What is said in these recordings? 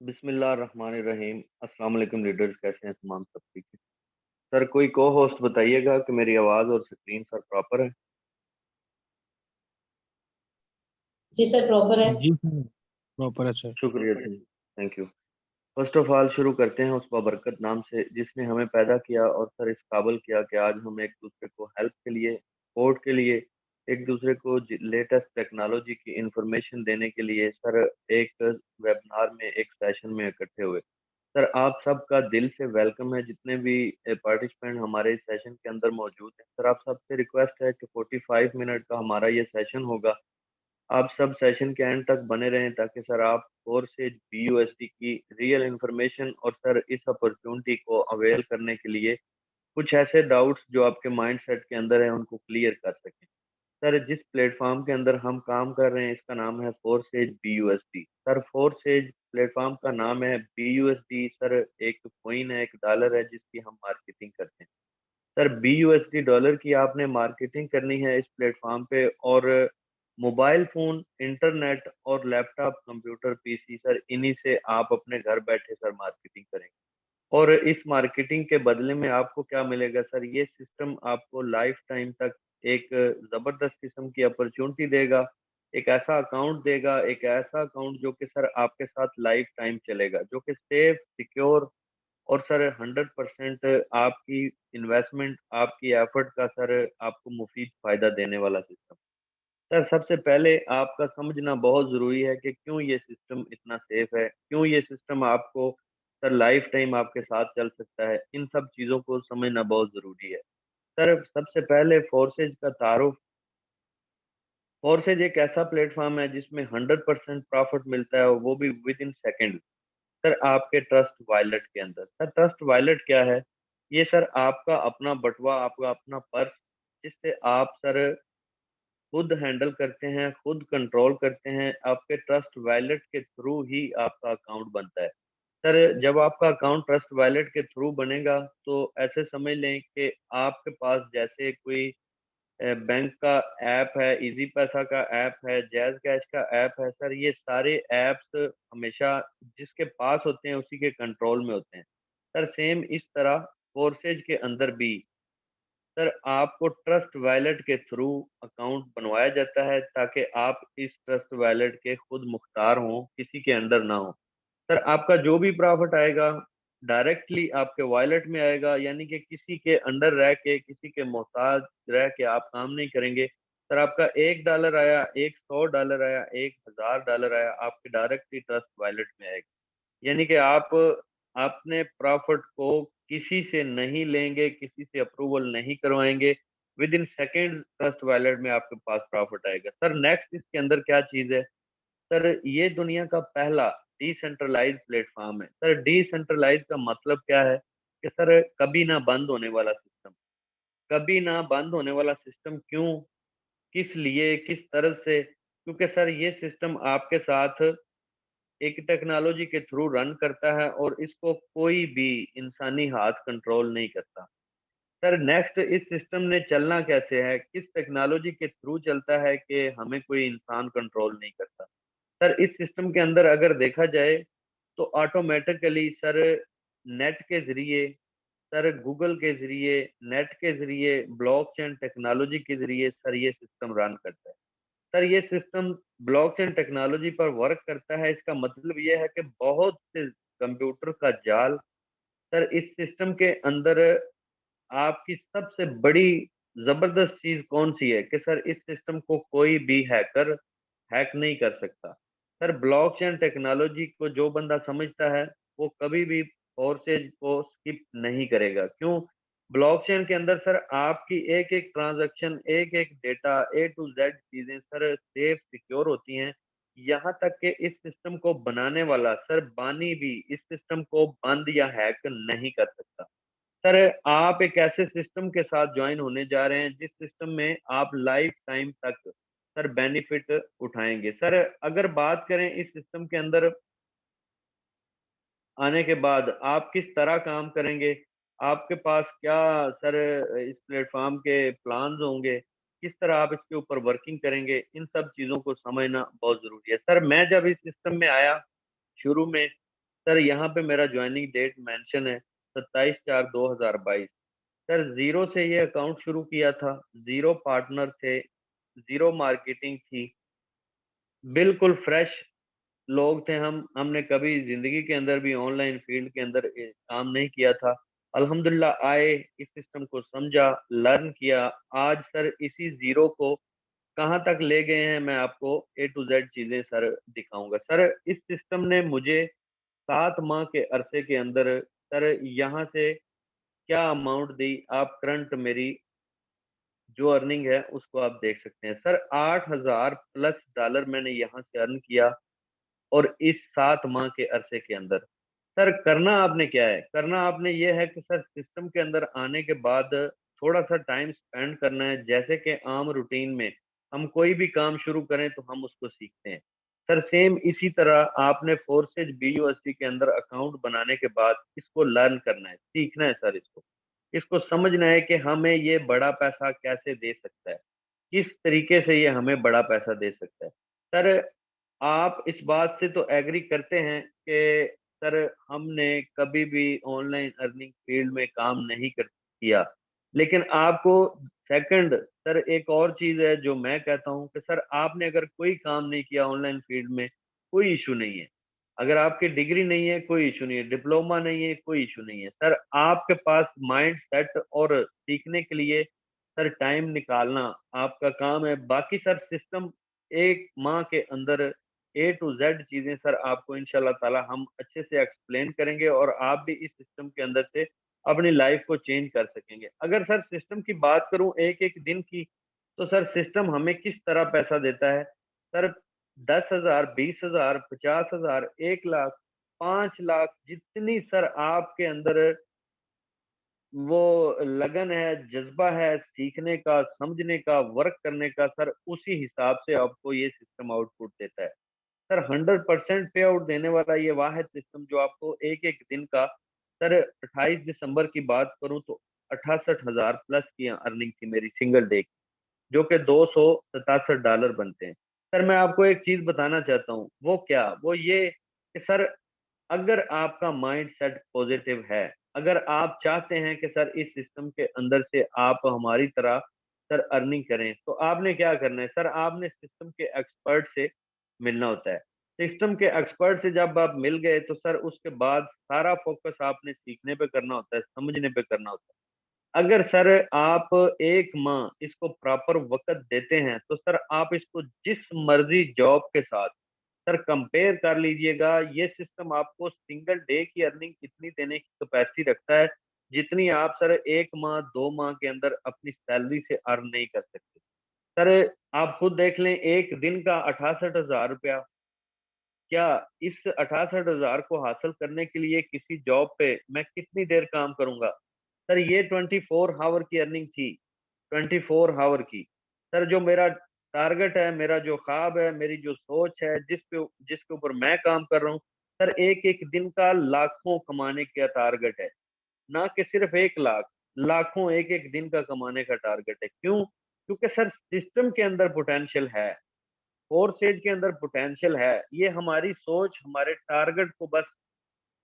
बिस्मिल्लाहिर्रहमानिर्रहीम। अस्सलाम वालेकुम लीडर्स, कैसे हैं तमाम? सब ठीक है सर? कोई को होस्ट बताइएगा कि मेरी आवाज़ और स्क्रीन सर प्रॉपर है? जी सर, प्रॉपर है। जी सर, प्रॉपर है सर। शुक्रिया जी, thank you. First of all शुरू करते हैं उस बाबरकत नाम से जिसने हमें पैदा किया और सर इस काबिल किया कि आज हम एक दूसरे को हेल्प के लिए, सपोर्ट के लिए, एक दूसरे को लेटेस्ट टेक्नोलॉजी की इंफॉर्मेशन देने के लिए सर एक वेबिनार में, एक सेशन में इकट्ठे हुए। सर आप सबका दिल से वेलकम है, जितने भी पार्टिसिपेंट हमारे इस सेशन के अंदर मौजूद हैं। सर आप सबसे रिक्वेस्ट है कि 45 मिनट का हमारा ये सेशन होगा। आप सब सेशन के एंड तक बने रहें ताकि सर आप और से BUSD की रियल इंफॉर्मेशन और सर इस अपॉर्चुनिटी को अवेल करने के लिए कुछ ऐसे डाउट्स जो आपके माइंड सेट के अंदर है उनको क्लियर कर सकें। सर जिस प्लेटफॉर्म के अंदर हम काम कर रहे हैं इसका नाम है forces BUSD। Sir forces platform का नाम है। BUSD सर एक कॉइन है, एक डॉलर है जिसकी हम मार्केटिंग करते हैं। सर BUSD डॉलर की आपने मार्केटिंग करनी है इस प्लेटफॉर्म पे, और मोबाइल फ़ोन, इंटरनेट और लैपटॉप, कंप्यूटर, PC सर इन्हीं से आप अपने घर बैठे सर मार्केटिंग करेंगे। और इस मार्केटिंग के बदले में आपको क्या मिलेगा सर? ये सिस्टम आपको लाइफ टाइम तक एक ज़बरदस्त किस्म की अपॉर्चुनिटी देगा, एक ऐसा अकाउंट देगा, एक ऐसा अकाउंट जो कि सर आपके साथ लाइफ टाइम चलेगा, जो कि सेफ, सिक्योर और सर 100% आपकी इन्वेस्टमेंट, आपकी एफर्ट का सर आपको मुफीद फ़ायदा देने वाला सिस्टम। सर सबसे पहले आपका समझना बहुत ज़रूरी है कि क्यों ये सिस्टम इतना सेफ है, क्यों ये सिस्टम आपको सर लाइफ टाइम आपके साथ चल सकता है। इन सब चीज़ों को समझना बहुत ज़रूरी है। सर सबसे पहले फोर्सेज का तारुफ। फोर्सेज एक ऐसा प्लेटफॉर्म है जिसमें 100% प्रॉफिट मिलता है, और वो भी विद इन सेकेंड सर आपके ट्रस्ट वॉलेट के अंदर। सर ट्रस्ट वॉलेट क्या है? ये सर आपका अपना बटुआ, आपका अपना पर्स, जिससे आप सर खुद हैंडल करते हैं, खुद कंट्रोल करते हैं। आपके ट्रस्ट वॉलेट के थ्रू ही आपका अकाउंट बनता है। सर जब आपका अकाउंट ट्रस्ट वॉलेट के थ्रू बनेगा तो ऐसे समझ लें कि आपके पास जैसे कोई बैंक का ऐप है, इजी पैसा का ऐप है, जैज़ कैश का ऐप है। सर ये सारे ऐप्स हमेशा जिसके पास होते हैं उसी के कंट्रोल में होते हैं। सर सेम इस तरह फोर्सेज के अंदर भी सर आपको ट्रस्ट वॉलेट के थ्रू अकाउंट बनवाया जाता है ताकि आप इस ट्रस्ट वॉलेट के खुद मुख्तार हों, किसी के अंडर ना हो। सर आपका जो भी प्रॉफिट आएगा डायरेक्टली आपके वॉलेट में आएगा, यानी कि किसी के अंडर रह के, किसी के मोहताज रह के आप काम नहीं करेंगे। सर आपका $1 आया, एक $100 आया, $1000 आया, आपके डायरेक्टली ट्रस्ट वॉलेट में आएगा। यानी कि आप अपने प्रॉफिट को किसी से नहीं लेंगे, किसी से अप्रूवल नहीं करवाएंगे। With in second trust wallet में आपके पास प्रॉफिट आएगा। सर नेक्स्ट इसके अंदर क्या चीज़ है? सर ये दुनिया का पहला डिसेंट्रलाइज प्लेटफॉर्म है। सर डिसेंट्रलाइज का मतलब क्या है? कि सर कभी ना बंद होने वाला सिस्टम। कभी ना बंद होने वाला सिस्टम क्यों? किस लिए? किस तरह से? क्योंकि सर ये सिस्टम आपके साथ एक टेक्नोलॉजी के थ्रू रन करता है और इसको कोई भी इंसानी हाथ कंट्रोल नहीं करता। सर नेक्स्ट इस सिस्टम ने चलना कैसे है? किस टेक्नोलॉजी के थ्रू चलता है कि हमें कोई इंसान कंट्रोल नहीं करता? सर इस सिस्टम के अंदर अगर देखा जाए तो ऑटोमेटिकली सर नेट के ज़रिए, सर गूगल के ज़रिए, नेट के ज़रिए, ब्लॉकचेन टेक्नोलॉजी के ज़रिए सर ये सिस्टम रन करता है। सर ये सिस्टम ब्लॉकचेन टेक्नोलॉजी पर वर्क करता है। इसका मतलब ये है कि बहुत से कंप्यूटर का जाल सर इस सिस्टम के अंदर आपकी सबसे बड़ी ज़बरदस्त चीज़ कौन-सी है कि सर इस सिस्टम को कोई भी हैकर हैक नहीं कर सकता। सर ब्लॉकचेन टेक्नोलॉजी को जो बंदा समझता है, वो कभी भी फोर्सेज को स्किप नहीं करेगा। क्यों? ब्लॉकचेन के अंदर सर आपकी एक-एक ट्रांज़ैक्शन, एक-एक डेटा, ए टू ज़ेड चीज़ें सर सेफ सिक्योर होती हैं। यहाँ तक कि इस सिस्टम को बनाने वाला सर बानी भी इस सिस्टम को बंद या हैक नहीं कर सकता। सर आप एक ऐसे सिस्टम के साथ ज्वाइन होने जा रहे हैं जिस सिस्टम में आप लाइफ टाइम तक सर बेनिफिट उठाएंगे। सर अगर बात करें इस सिस्टम के अंदर आने के बाद आप किस तरह काम करेंगे, आपके पास क्या सर इस प्लेटफॉर्म के प्लान्स होंगे, किस तरह आप इसके ऊपर वर्किंग करेंगे, इन सब चीज़ों को समझना बहुत ज़रूरी है। सर मैं जब इस सिस्टम में आया शुरू में, सर यहाँ पे मेरा ज्वाइनिंग डेट मेंशन है 27/4/2022। सर जीरो से ये अकाउंट शुरू किया था, जीरो पार्टनर थे, जीरो मार्केटिंग थी, बिल्कुल फ्रेश लोग थे हम। हमने कभी जिंदगी के अंदर भी ऑनलाइन फील्ड के अंदर काम नहीं किया था। अल्हम्दुलिल्लाह आए, इस सिस्टम को समझा, लर्न किया। आज सर इसी जीरो को कहाँ तक ले गए हैं, मैं आपको ए टू जेड चीजें सर दिखाऊंगा। सर इस सिस्टम ने मुझे 7 माह के अरसे के अंदर सर यहाँ से क्या अमाउंट दी, आप करंट मेरी जो अर्निंग है उसको आप देख सकते हैं। सर 8,000+ डॉलर मैंने यहाँ से अर्न किया, और इस 7 माह के अरसे के अंदर। सर करना आपने क्या है, करना आपने ये है कि सर सिस्टम के अंदर आने के बाद थोड़ा सा टाइम स्पेंड करना है। जैसे कि आम रूटीन में हम कोई भी काम शुरू करें तो हम उसको सीखते हैं। सर सेम इसी तरह आपने फोर्सेज BUSD के अंदर अकाउंट बनाने के बाद इसको लर्न करना है, सीखना है सर। इसको समझना है कि हमें ये बड़ा पैसा कैसे दे सकता है, किस तरीके से ये हमें बड़ा पैसा दे सकता है। सर आप इस बात से तो एग्री करते हैं कि सर हमने कभी भी ऑनलाइन अर्निंग फील्ड में काम नहीं कर किया, लेकिन आपको सेकंड सर एक और चीज है जो मैं कहता हूं कि सर आपने अगर कोई काम नहीं किया ऑनलाइन फील्ड में, कोई इशू नहीं है। अगर आपकी डिग्री नहीं है कोई इशू नहीं है, डिप्लोमा नहीं है कोई इशू नहीं है। सर आपके पास माइंड सेट और सीखने के लिए सर टाइम निकालना आपका काम है। बाकी सर सिस्टम 1 माह के अंदर ए टू जेड चीजें सर आपको इंशाल्लाह ताला हम अच्छे से एक्सप्लेन करेंगे, और आप भी इस सिस्टम के अंदर से अपनी लाइफ को चेंज कर सकेंगे। अगर सर सिस्टम की बात करूं एक एक दिन की, तो सर सिस्टम हमें किस तरह पैसा देता है। सर 10,000, 20,000, 50,000, 1 लाख, 5 लाख, जितनी सर आपके अंदर वो लगन है, जज्बा है सीखने का, समझने का, वर्क करने का, सर उसी हिसाब से आपको ये सिस्टम आउटपुट देता है। सर 100% पे आउट देने वाला ये वाहिद सिस्टम जो आपको एक एक दिन का, सर 28 दिसंबर की बात करूं तो 68,000+ की अर्निंग थी मेरी सिंगल डे की, जो कि $267 बनते हैं। सर मैं आपको एक चीज बताना चाहता हूँ, वो क्या, वो ये कि सर अगर आपका माइंड सेट पॉजिटिव है, अगर आप चाहते हैं कि सर इस सिस्टम के अंदर से आप हमारी तरह सर अर्निंग करें, तो आपने क्या करना है सर, आपने सिस्टम के एक्सपर्ट से मिलना होता है। सिस्टम के एक्सपर्ट से जब आप मिल गए तो सर उसके बाद सारा फोकस आपने सीखने पे करना होता है, समझने पे करना होता है। अगर सर आप 1 माह इसको प्रॉपर वक्त देते हैं तो सर आप इसको जिस मर्जी जॉब के साथ सर कंपेयर कर लीजिएगा। ये सिस्टम आपको सिंगल डे की अर्निंग इतनी देने की कैपेसिटी रखता है जितनी आप सर 1 माह 2 माह के अंदर अपनी सैलरी से अर्न नहीं कर सकते। सर आप खुद देख लें, एक दिन का 68,000 रुपया, क्या इस 68,000 को हासिल करने के लिए किसी जॉब पे मैं कितनी देर काम करूंगा। सर ये 24 आवर की अर्निंग थी, 24 आवर की। सर जो मेरा टारगेट है, मेरा जो ख्वाब है, मेरी जो सोच है, जिसके ऊपर मैं काम कर रहा हूँ, सर एक एक दिन का लाखों कमाने का टारगेट है। ना कि सिर्फ 1 लाख, लाखों एक एक दिन का कमाने का टारगेट है। क्यों? क्योंकि सर सिस्टम के अंदर पोटेंशियल है, फोर स्टेज के अंदर पोटेंशियल है। ये हमारी सोच, हमारे टारगेट को बस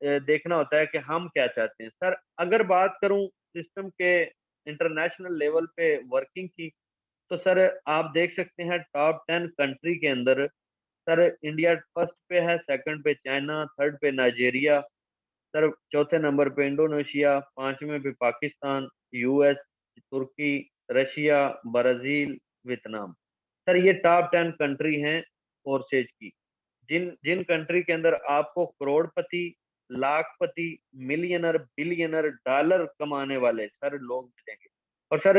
देखना होता है कि हम क्या चाहते हैं। सर अगर बात करूं सिस्टम के इंटरनेशनल लेवल पे वर्किंग की, तो सर आप देख सकते हैं टॉप 10 कंट्री के अंदर सर इंडिया फर्स्ट पे है, सेकंड पे चाइना, थर्ड पे नाइजीरिया, सर चौथे नंबर पे इंडोनेशिया, पांचवें पे पाकिस्तान, यूएस, तुर्की, रशिया, ब्राजील, वियतनाम। सर ये टॉप 10 कंट्री हैं फोर्सेज की, जिन जिन कंट्री के अंदर आपको करोड़पति, लाखपति, मिलियनर, बिलियनर, डॉलर कमाने वाले सर लोग मिलेंगे। और सर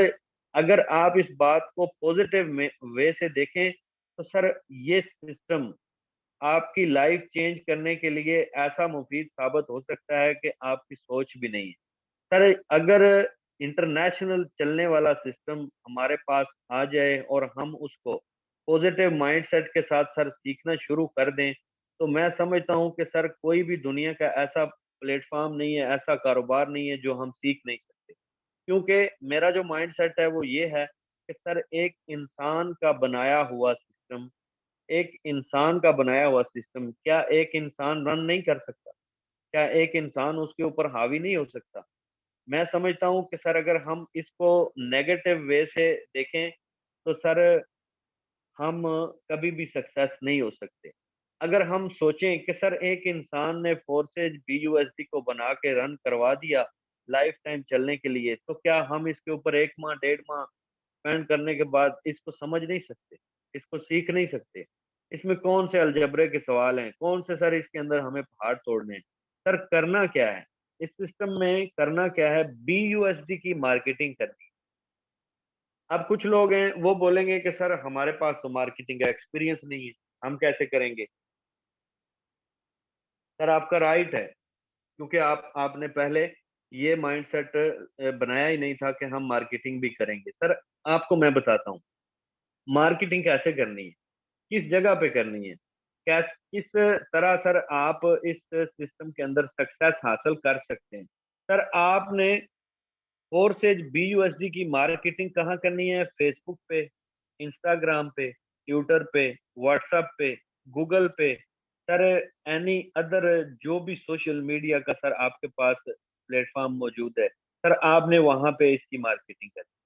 अगर आप इस बात को पॉजिटिव में वे से देखें, तो सर ये सिस्टम आपकी लाइफ चेंज करने के लिए ऐसा मुफीद साबित हो सकता है कि आपकी सोच भी नहीं है। सर अगर इंटरनेशनल चलने वाला सिस्टम हमारे पास आ जाए और हम उसको पॉजिटिव माइंडसेट के साथ सर सीखना शुरू कर दें, तो मैं समझता हूं कि सर कोई भी दुनिया का ऐसा प्लेटफॉर्म नहीं है, ऐसा कारोबार नहीं है जो हम सीख नहीं सकते। क्योंकि मेरा जो माइंडसेट है वो ये है कि सर एक इंसान का बनाया हुआ सिस्टम, एक इंसान का बनाया हुआ सिस्टम क्या एक इंसान रन नहीं कर सकता? क्या एक इंसान उसके ऊपर हावी नहीं हो सकता? मैं समझता हूँ कि सर अगर हम इसको नेगेटिव वे से देखें तो सर हम कभी भी सक्सेस नहीं हो सकते। अगर हम सोचें कि सर एक इंसान ने फोर्सेज बीयूएसडी को बना के रन करवा दिया लाइफ टाइम चलने के लिए, तो क्या हम इसके ऊपर 1 माह, 1.5 माह स्पेंड करने के बाद इसको समझ नहीं सकते? इसको सीख नहीं सकते? इसमें कौन से अलजेब्रे के सवाल हैं? कौन से सर इसके अंदर हमें पहाड़ तोड़ने हैं? सर करना क्या है? इस सिस्टम में करना क्या है? बीयूएसडी की मार्केटिंग करनी है। अब कुछ लोग हैं वो बोलेंगे कि सर हमारे पास तो मार्केटिंग का एक्सपीरियंस नहीं है, हम कैसे करेंगे? सर आपका राइट है, क्योंकि आपने पहले ये माइंडसेट बनाया ही नहीं था कि हम मार्केटिंग भी करेंगे। सर आपको मैं बताता हूँ, मार्केटिंग कैसे करनी है, किस जगह पे करनी है, किस तरह सर आप इस सिस्टम के अंदर सक्सेस हासिल कर सकते हैं। सर आपने फोर्सेज बीयूएसडी की मार्केटिंग कहाँ करनी है? फेसबुक पे, इंस्टाग्राम पे, ट्विटर पे, व्हाट्सएप पे, गूगल पे, सर एनी अदर जो भी सोशल मीडिया का सर आपके पास प्लेटफॉर्म मौजूद है, सर आपने वहां पे इसकी मार्केटिंग करनी।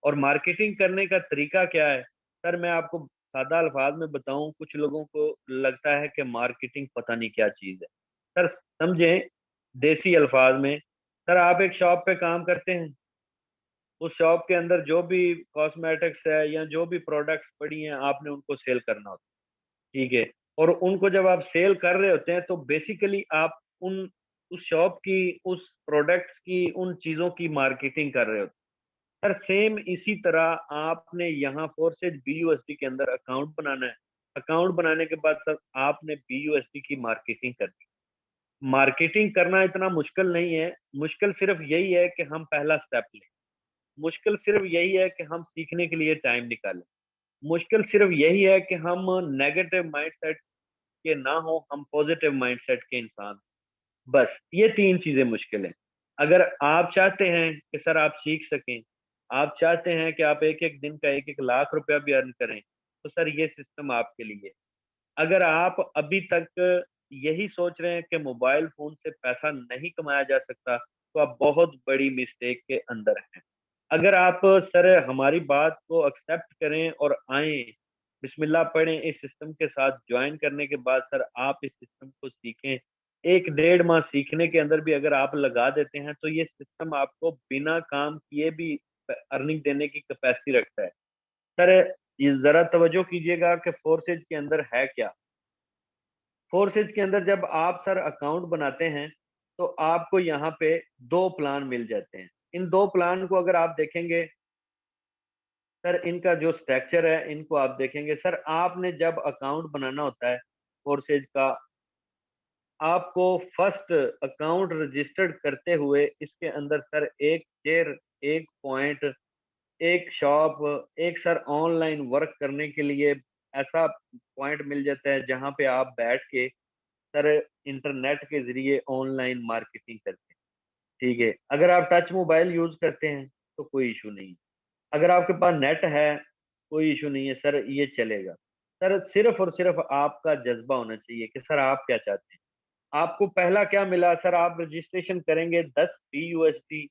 और मार्केटिंग करने का तरीका क्या है? सर मैं आपको सादा अल्फाज में बताऊं, कुछ लोगों को लगता है कि मार्केटिंग पता नहीं क्या चीज है। सर समझें देसी अल्फाज में, सर आप एक शॉप पे काम करते हैं, उस शॉप के अंदर जो भी कॉस्मेटिक्स है या जो भी प्रोडक्ट्स पड़ी हैं आपने उनको सेल करना होता है, ठीक है? और उनको जब आप सेल कर रहे होते हैं तो बेसिकली आप उन उस शॉप की, उस प्रोडक्ट्स की, उन चीजों की मार्केटिंग कर रहे होते हैं। सर सेम इसी तरह आपने यहाँ फोर्सेज बीयूएसडी के अंदर अकाउंट बनाना है। अकाउंट बनाने के बाद सर आपने बीयूएसडी की मार्केटिंग करनी है। मार्केटिंग करना इतना मुश्किल नहीं है, मुश्किल सिर्फ यही है कि हम पहला स्टेप लें। मुश्किल सिर्फ यही है कि हम सीखने के लिए टाइम निकालें। मुश्किल सिर्फ यही है कि हम नेगेटिव माइंडसेट के ना हो, हम पॉजिटिव माइंडसेट के इंसान। बस ये 3 चीजें मुश्किल हैं। अगर आप चाहते हैं कि सर आप सीख सकें, आप चाहते हैं कि आप एक-एक दिन का 1-1 लाख रुपया भी अर्न करें, तो सर ये सिस्टम आपके लिए है। अगर आप अभी तक यही सोच रहे हैं कि मोबाइल फ़ोन से पैसा नहीं कमाया जा सकता, तो आप बहुत बड़ी मिस्टेक के अंदर हैं। अगर आप सर हमारी बात को एक्सेप्ट करें और आएँ, बिस्मिल्लाह पढ़ें, इस सिस्टम के साथ जॉइन करने के बाद सर आप इस सिस्टम को सीखें। 1 डेढ़ माह सीखने के अंदर भी अगर आप लगा देते हैं, तो ये सिस्टम आपको बिना काम किए भी अर्निंग देने की कैपेसिटी रखता है। सर ये ज़रा तवज्जो कीजिएगा कि फोर्सेज के अंदर है क्या? फोर्सेज के अंदर जब आप सर अकाउंट बनाते हैं, तो आपको यहाँ पे 2 प्लान मिल जाते हैं। इन 2 प्लान को अगर आप देखेंगे, सर इनका जो स्ट्रक्चर है, इनको आप देखेंगे, सर आपने जब अकाउंट बनाना होता है फोर्सेज का, आपको फर्स्ट अकाउंट रजिस्टर्ड करते हुए इसके अंदर सर 1 शेयर, 1 पॉइंट, एक शॉप, एक सर ऑनलाइन वर्क करने के लिए ऐसा पॉइंट मिल जाता है जहाँ पे आप बैठ के सर इंटरनेट के ज़रिए ऑनलाइन मार्केटिंग करते हैं, ठीक है? अगर आप टच मोबाइल यूज़ करते हैं, तो कोई इश्यू नहीं है। अगर आपके पास नेट है, कोई इश्यू नहीं है सर, ये चलेगा। सर सिर्फ़ और सिर्फ़ आपका जज़्बा होना चाहिए कि सर आप क्या चाहते हैं? आपको पहला क्या मिला? सर आप रजिस्ट्रेशन करेंगे 10 बीयूएसडी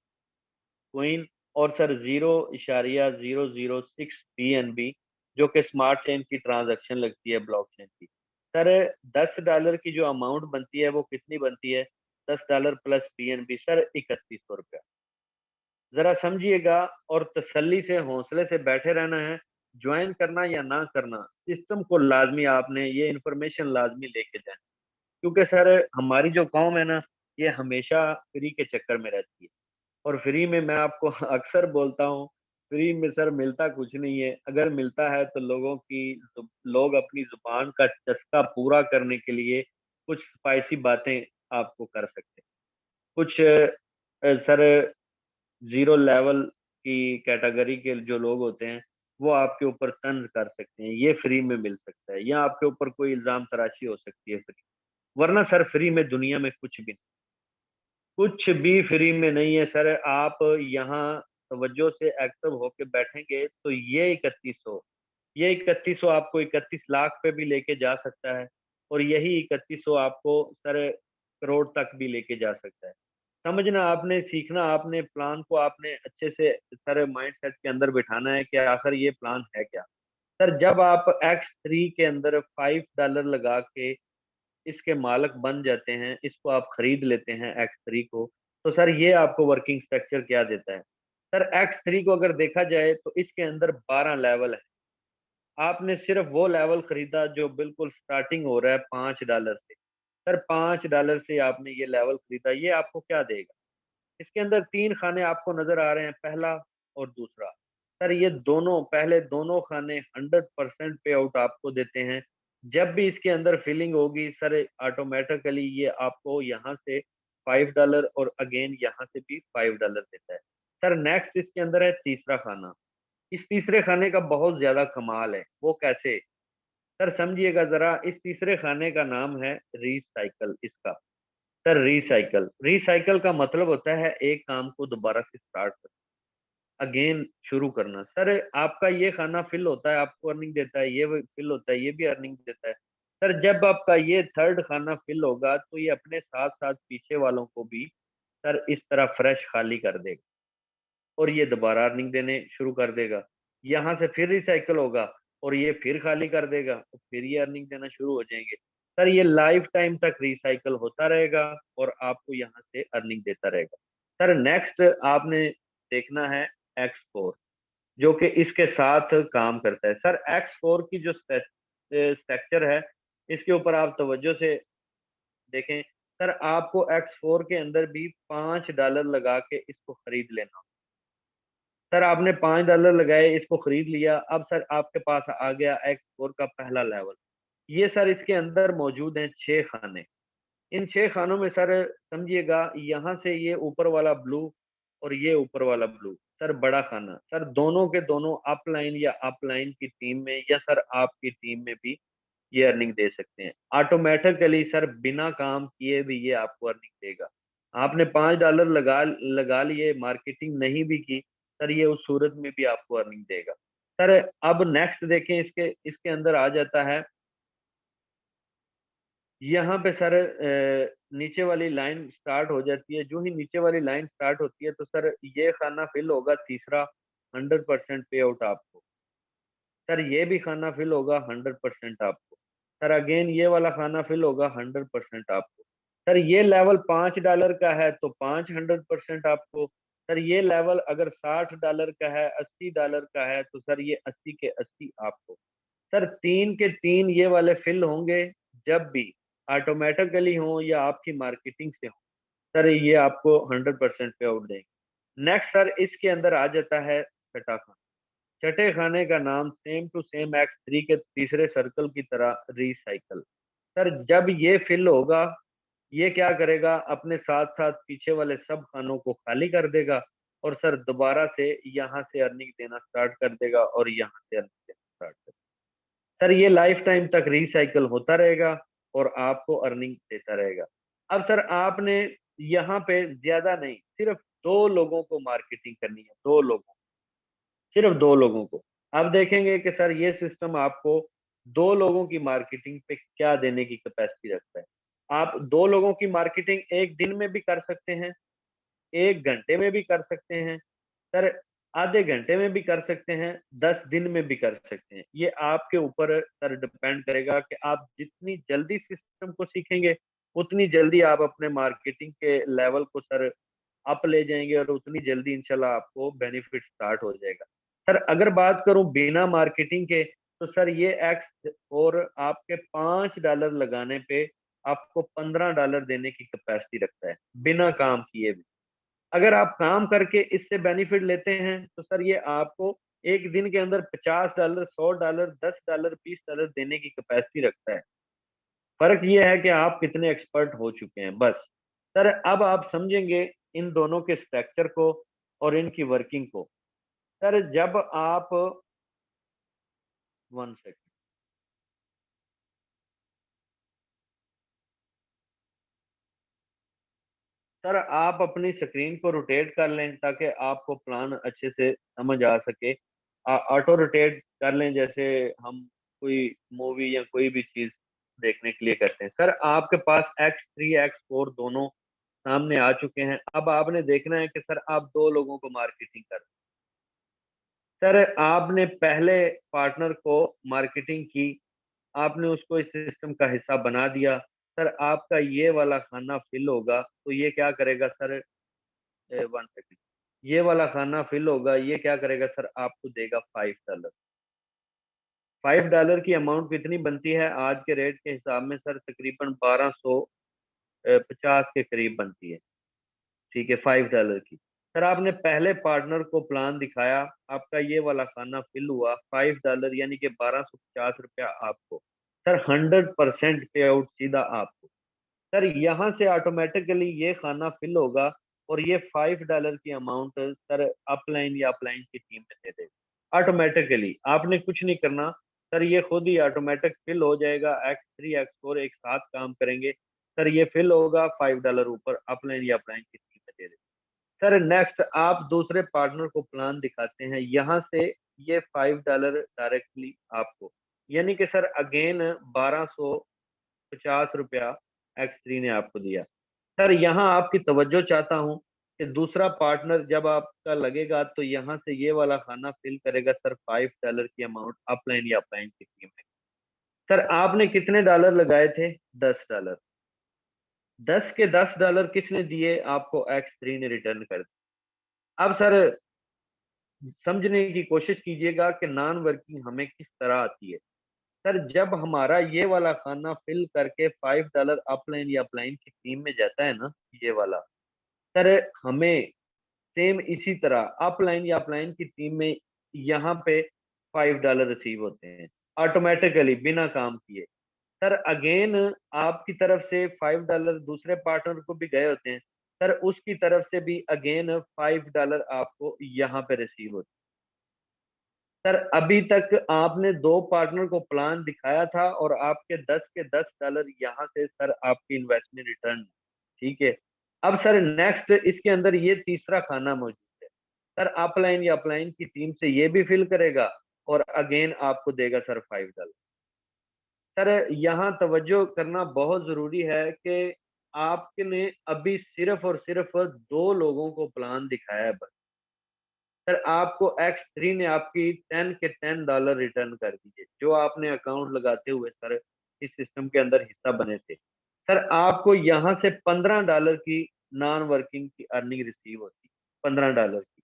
कॉइन और सर 0.006 बीएनबी, जो कि स्मार्ट चेन की ट्रांज़ैक्शन लगती है ब्लॉकचेन की। सर $10 की जो अमाउंट बनती है वो कितनी बनती है? $10 प्लस बीएनबी सर ₹3100। ज़रा समझिएगा और तसल्ली से, हौसले से बैठे रहना है, जॉइन करना या ना करना, सिस्टम को लाज़मी आपने ये इन्फॉर्मेशन लाज़मी लेके जानी। क्योंकि सर हमारी जो कौम है ना, ये हमेशा फ्री के चक्कर में रहती है। और फ्री में मैं आपको अक्सर बोलता हूँ, फ्री में सर मिलता कुछ नहीं है। अगर मिलता है तो लोग अपनी ज़ुबान का चस्का पूरा करने के लिए कुछ स्पाइसी बातें आपको कर सकते हैं। कुछ सर ज़ीरो लेवल की कैटेगरी के जो लोग होते हैं, वो आपके ऊपर तंज़ कर सकते हैं, ये फ्री में मिल सकता है या आपके ऊपर कोई इल्ज़ाम तराशी हो सकती है फ्री। वरना सर फ्री में दुनिया में कुछ भी नहीं, कुछ भी फ्री में नहीं है सर। आप यहाँ तवज्जो से एक्टिव होके बैठेंगे तो ये 3100 आपको 31 लाख पे भी लेके जा सकता है और यही 3100 आपको सर करोड़ तक भी लेके जा सकता है। समझना आपने, सीखना आपने, प्लान को आपने अच्छे से सर माइंड सेट के अंदर बिठाना है कि आखिर ये प्लान है क्या। सर जब आप X3 के अंदर $5 लगा के इसके मालिक बन जाते हैं, इसको आप खरीद लेते हैं X3 को, तो सर ये आपको वर्किंग स्ट्रक्चर क्या देता है। सर X3 को अगर देखा जाए तो इसके अंदर 12 लेवल है। आपने सिर्फ वो लेवल खरीदा जो बिल्कुल स्टार्टिंग हो रहा है $5 से। सर $5 से आपने ये लेवल खरीदा, ये आपको क्या देगा। इसके अंदर 3 खाने आपको नजर आ रहे हैं, पहला और दूसरा। सर ये दोनों, पहले दोनों खाने 100% पे आउट आपको देते हैं। जब भी इसके अंदर फिलिंग होगी सर ऑटोमेटिकली ये आपको यहाँ से $5 और अगेन यहाँ से भी $5 देता है। सर नेक्स्ट इसके अंदर है तीसरा खाना। इस तीसरे खाने का बहुत ज्यादा कमाल है, वो कैसे। सर समझिएगा जरा, इस तीसरे खाने का नाम है रिसाइकल इसका। सर रिसाइकल, रिसाइकल का मतलब होता है एक काम को दोबारा से स्टार्ट करना, अगेन शुरू करना। सर आपका ये खाना फिल होता है, आपको अर्निंग देता है, ये फिल होता है, ये भी अर्निंग देता है। सर जब आपका ये थर्ड खाना फिल होगा तो ये अपने साथ साथ पीछे वालों को भी सर इस तरह फ्रेश खाली कर देगा और ये दोबारा अर्निंग देने शुरू कर देगा। यहाँ से फिर रिसाइकल होगा और ये फिर खाली कर देगा तो फिर ये अर्निंग देना शुरू हो जाएंगे। सर ये लाइफ टाइम तक रिसाइकल होता रहेगा और आपको यहाँ से अर्निंग देता रहेगा। सर नेक्स्ट आपने देखना है X4, जो कि इसके साथ काम करता है। सर X4 की जो स्ट्रक्चर है, इसके ऊपर आप तवज्जो से देखें। सर आपको X4 के अंदर भी $5 लगा के इसको खरीद लेना। सर आपने $5 लगाए, इसको खरीद लिया। अब सर आपके पास आ गया X4 का पहला लेवल। ये सर इसके अंदर मौजूद हैं 6 खाने। इन 6 खानों में सर समझिएगा, यहाँ से ये ऊपर वाला ब्लू और ये ऊपर वाला ब्लू, सर बड़ा खाना, सर दोनों के दोनों अपलाइन या अपलाइन की टीम में या सर आपकी टीम में भी ये अर्निंग दे सकते हैं। ऑटोमेटिकली सर बिना काम किए भी ये आपको अर्निंग देगा। आपने $5 लगा लगा लिए, मार्केटिंग नहीं भी की, सर ये उस सूरत में भी आपको अर्निंग देगा। सर अब नेक्स्ट देखें, इसके इसके अंदर आ जाता है यहाँ पे सर नीचे वाली लाइन स्टार्ट हो जाती है। जो ही नीचे वाली लाइन स्टार्ट होती है तो सर ये खाना फिल होगा तीसरा, 100% पे आउट आपको। सर ये भी खाना फिल होगा 100% आपको। सर अगेन ये वाला खाना फिल होगा 100% आपको। सर ये लेवल $5 का है तो 500% आपको। सर ये लेवल अगर $60 का है, $80 का है तो सर ये 80 के 80 आपको। सर 3 के 3 ये वाले फिल होंगे जब भी ऑटोमेटिकली हो या आपकी मार्केटिंग से हो, सर ये आपको 100% पे आउट देंगे। नेक्स्ट सर इसके अंदर आ जाता है छठा खाना। छठे खाने का नाम सेम टू सेम X3 के तीसरे सर्कल की तरह रिसाइकल। सर जब ये फिल होगा, ये क्या करेगा, अपने साथ साथ पीछे वाले सब खानों को खाली कर देगा और सर दोबारा से यहाँ से अर्निंग देना स्टार्ट कर देगा और यहाँ से अर्निंग देना स्टार्ट कर देगा। सर ये लाइफ टाइम तक रिसाइकल होता रहेगा और आपको अर्निंग देता रहेगा। अब सर आपने यहाँ पे ज्यादा नहीं, सिर्फ 2 लोगों को मार्केटिंग करनी है, 2 लोगों, सिर्फ 2 लोगों को। आप देखेंगे कि सर ये सिस्टम आपको 2 लोगों की मार्केटिंग पे क्या देने की कैपेसिटी रखता है। आप 2 लोगों की मार्केटिंग 1 दिन में भी कर सकते हैं, 1 घंटे में भी कर सकते हैं, सर आधे घंटे में भी कर सकते हैं, 10 दिन में भी कर सकते हैं। ये आपके ऊपर सर डिपेंड करेगा कि आप जितनी जल्दी सिस्टम को सीखेंगे, उतनी जल्दी आप अपने मार्केटिंग के लेवल को सर अप ले जाएंगे और उतनी जल्दी इंशाल्लाह आपको बेनिफिट स्टार्ट हो जाएगा। सर अगर बात करूं बिना मार्केटिंग के, तो सर ये एक्स और आपके $5 लगाने पे आपको $15 देने की कैपेसिटी रखता है, बिना काम किए भी। अगर आप काम करके इससे बेनिफिट लेते हैं तो सर ये आपको एक दिन के अंदर $50, $100, $10, $20 देने की कैपेसिटी रखता है। फर्क ये है कि आप कितने एक्सपर्ट हो चुके हैं, बस। सर अब आप समझेंगे इन दोनों के स्ट्रक्चर को और इनकी वर्किंग को। सर जब आप, 1 सेकंड, सर आप अपनी स्क्रीन को रोटेट कर लें ताकि आपको प्लान अच्छे से समझ आ सके। ऑटो रोटेट कर लें, जैसे हम कोई मूवी या कोई भी चीज देखने के लिए करते हैं। सर आपके पास X3 X4 दोनों सामने आ चुके हैं। अब आपने देखना है कि सर आप दो लोगों को मार्केटिंग कर, सर आपने पहले पार्टनर को मार्केटिंग की, आपने उसको इस सिस्टम का हिस्सा बना दिया। सर आपका ये वाला खाना फिल होगा तो ये क्या करेगा सर, 1 सेकंड, ये वाला खाना फिल होगा, ये क्या करेगा सर, आपको देगा $5। $5 की अमाउंट कितनी बनती है आज के रेट के हिसाब में सर, तकरीबन 1250 के करीब बनती है। ठीक है, $5 की। सर आपने पहले पार्टनर को प्लान दिखाया, आपका ये वाला खाना फिल हुआ, $5 यानी कि ₹1250 आपको। सर 100% पे आउट सीधा आपको। सर यहाँ से ऑटोमेटिकली ये खाना फिल होगा और ये $5 की अमाउंट सर अपलाइन या अपलाइन की टीम में दे देगा ऑटोमेटिकली। आपने कुछ नहीं करना सर, ये खुद ही ऑटोमेटिक फिल हो जाएगा। X3 X4 एक साथ काम करेंगे सर, ये फिल होगा, $5 ऊपर अपलाइन या अपलाइन की टीम में दे देगा। सर नेक्स्ट आप दूसरे पार्टनर को प्लान दिखाते हैं, यहाँ से ये $5 डायरेक्टली आपको, यानी कि सर अगेन ₹1250 X3 ने आपको दिया। सर यहाँ आपकी तवज्जो चाहता हूँ कि दूसरा पार्टनर जब आपका लगेगा तो यहाँ से ये वाला खाना फिल करेगा सर, $5 की अमाउंट अपलाइन या अपलाइन की टीम में। सर आपने कितने डॉलर लगाए थे, $10। 10 के $10 किसने दिए आपको, X3 ने रिटर्न कर दिया। अब सर समझने की कोशिश कीजिएगा कि नॉन वर्किंग हमें किस तरह आती है। सर जब हमारा ये वाला खाना फिल करके $5 अपलाइन या अपलाइन की टीम में जाता है ना, ये वाला, सर हमें सेम इसी तरह अपलाइन या अपलाइन की टीम में यहाँ पे $5 रिसीव होते हैं ऑटोमेटिकली बिना काम किए। सर अगेन आपकी तरफ से $5 दूसरे पार्टनर को भी गए होते हैं, सर उसकी तरफ से भी अगेन $5 आपको यहाँ पे रिसीव होते हैं। सर अभी तक आपने दो पार्टनर को प्लान दिखाया था और आपके 10 के $10 यहाँ से सर आपकी इन्वेस्टमेंट रिटर्न, ठीक है। अब सर नेक्स्ट इसके अंदर ये तीसरा खाना मौजूद है सर, अपलाइन या अपलाइन की टीम से ये भी फिल करेगा और अगेन आपको देगा सर $5। सर यहाँ तवज्जो करना बहुत जरूरी है कि आपने अभी सिर्फ और सिर्फ दो लोगों को प्लान दिखाया है बस। सर आपको X3 ने आपकी 10 के $10 रिटर्न कर दिए, जो आपने अकाउंट लगाते हुए सर इस सिस्टम के अंदर हिस्सा बने थे। सर आपको यहाँ से $15 की नॉन वर्किंग की अर्निंग रिसीव होती, $15 की।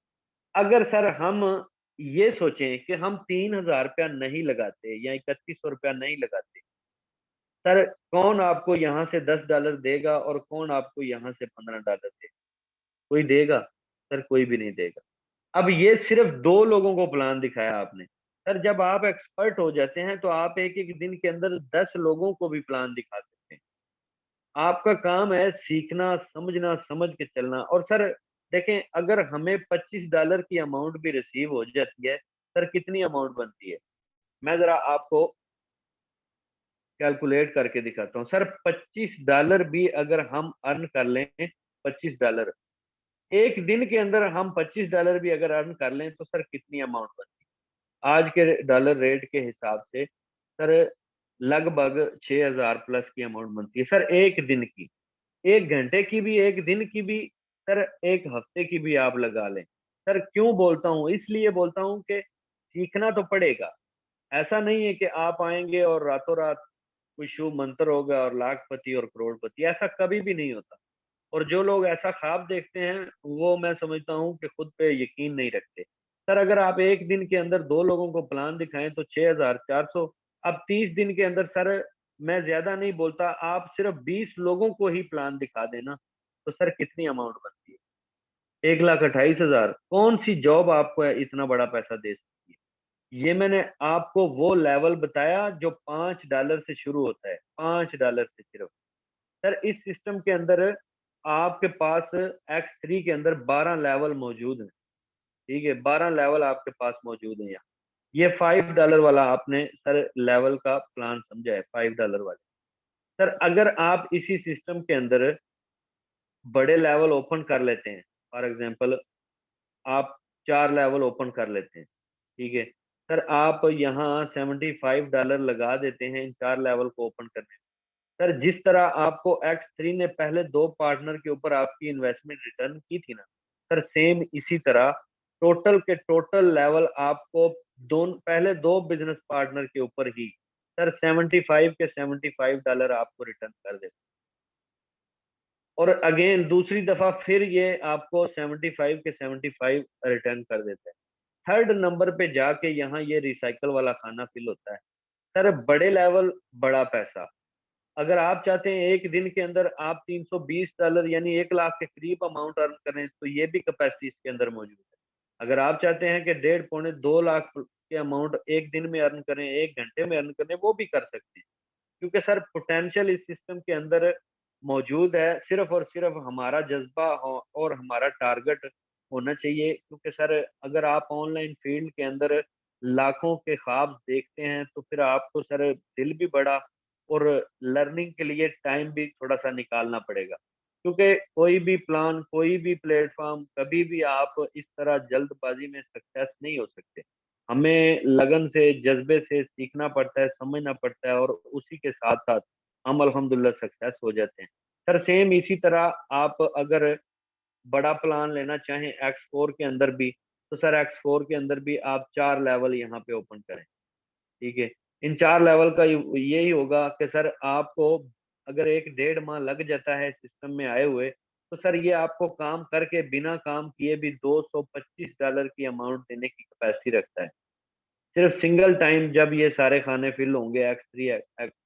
अगर सर हम ये सोचें कि हम ₹3000 नहीं लगाते या ₹3100 नहीं लगाते, सर कौन आपको यहाँ से $10 देगा और कौन आपको यहाँ से $15 देगा? कोई देगा? सर कोई भी नहीं देगा। अब ये सिर्फ दो लोगों को प्लान दिखाया आपने। सर जब आप एक्सपर्ट हो जाते हैं तो आप एक एक दिन के अंदर 10 लोगों को भी प्लान दिखा सकते हैं। आपका काम है सीखना, समझना, समझ के चलना। और सर देखें, अगर हमें $25 की अमाउंट भी रिसीव हो जाती है, सर कितनी अमाउंट बनती है, मैं जरा आपको कैलकुलेट करके दिखाता हूँ। सर $25 भी अगर हम अर्न कर लें, $25 एक दिन के अंदर हम $25 भी अगर अर्न कर लें तो सर कितनी अमाउंट बनती है आज के डॉलर रेट के हिसाब से, सर लगभग 6000 प्लस की अमाउंट बनती है सर एक दिन की। 1 घंटे की भी, एक दिन की भी, सर एक हफ्ते की भी आप लगा लें। सर क्यों बोलता हूँ, इसलिए बोलता हूँ कि सीखना तो पड़ेगा। ऐसा नहीं है कि आप आएंगे और रातों रात कोई शुभ मंत्र होगा और लाखपति और करोड़पति, ऐसा कभी भी नहीं होता। और जो लोग ऐसा ख्वाब देखते हैं वो मैं समझता हूँ कि खुद पे यकीन नहीं रखते। सर अगर आप एक दिन के अंदर दो लोगों को प्लान दिखाएं तो 6400, अब 30 दिन के अंदर सर मैं ज्यादा नहीं बोलता, आप सिर्फ 20 लोगों को ही प्लान दिखा देना तो सर कितनी अमाउंट बनती है, 1,28,000। कौन सी जॉब आपको इतना बड़ा पैसा दे सकती है। ये मैंने आपको वो लेवल बताया जो $5 से शुरू होता है, $5 से सिर्फ। सर इस सिस्टम के अंदर आपके पास X3 के अंदर 12 लेवल मौजूद हैं, ठीक है, 12 लेवल आपके पास मौजूद हैं। यहाँ ये $5 वाला आपने सर लेवल का प्लान समझा है, $5 वाले। सर अगर आप इसी सिस्टम के अंदर बड़े लेवल ओपन कर लेते हैं, फॉर एग्जांपल आप 4 लेवल ओपन कर लेते हैं, ठीक है, सर आप यहाँ $75 लगा देते हैं इन 4 लेवल को ओपन करने में। सर जिस तरह आपको X3 ने पहले 2 पार्टनर के ऊपर आपकी इन्वेस्टमेंट रिटर्न की थी ना, सर सेम इसी तरह टोटल के टोटल लेवल आपको पहले 2 बिजनेस पार्टनर के ऊपर ही सर 75 के $75 आपको रिटर्न कर देते हैं। और अगेन दूसरी दफा फिर ये आपको 75 के 75 रिटर्न कर देते हैं। थर्ड नंबर पे जाके यहाँ ये रिसाइकल वाला खाना फिल होता है। सर बड़े लेवल बड़ा पैसा, अगर आप चाहते हैं एक दिन के अंदर आप $320 यानी 1 लाख के करीब अमाउंट अर्न करें, तो ये भी कैपेसिटी इसके अंदर मौजूद है। अगर आप चाहते हैं कि 1.5 पौने 2 लाख के अमाउंट एक दिन में अर्न करें, 1 घंटे में अर्न करें, वो भी कर सकते हैं। क्योंकि सर पोटेंशियल इस सिस्टम के अंदर मौजूद है, सिर्फ और सिर्फ हमारा जज्बा और हमारा टारगेट होना चाहिए। क्योंकि सर अगर आप ऑनलाइन फील्ड के अंदर लाखों के ख्वाब देखते हैं, तो फिर आपको सर दिल भी बड़ा और लर्निंग के लिए टाइम भी थोड़ा सा निकालना पड़ेगा। क्योंकि कोई भी प्लान, कोई भी प्लेटफॉर्म, कभी भी आप इस तरह जल्दबाजी में सक्सेस नहीं हो सकते। हमें लगन से, जज्बे से सीखना पड़ता है, समझना पड़ता है, और उसी के साथ साथ हम अल्हम्दुलिल्लाह सक्सेस हो जाते हैं। सर सेम इसी तरह आप अगर बड़ा प्लान लेना चाहें X4 के अंदर भी, तो सर X4 के अंदर भी आप 4 लेवल यहाँ पे ओपन करें। ठीक है। इन 4 लेवल का यही होगा कि सर आपको अगर 1 डेढ़ माह लग जाता है सिस्टम में आए हुए, तो सर ये आपको काम करके बिना काम किए भी $225 की अमाउंट देने की कैपेसिटी रखता है। सिर्फ सिंगल टाइम जब ये सारे खाने फिल होंगे X3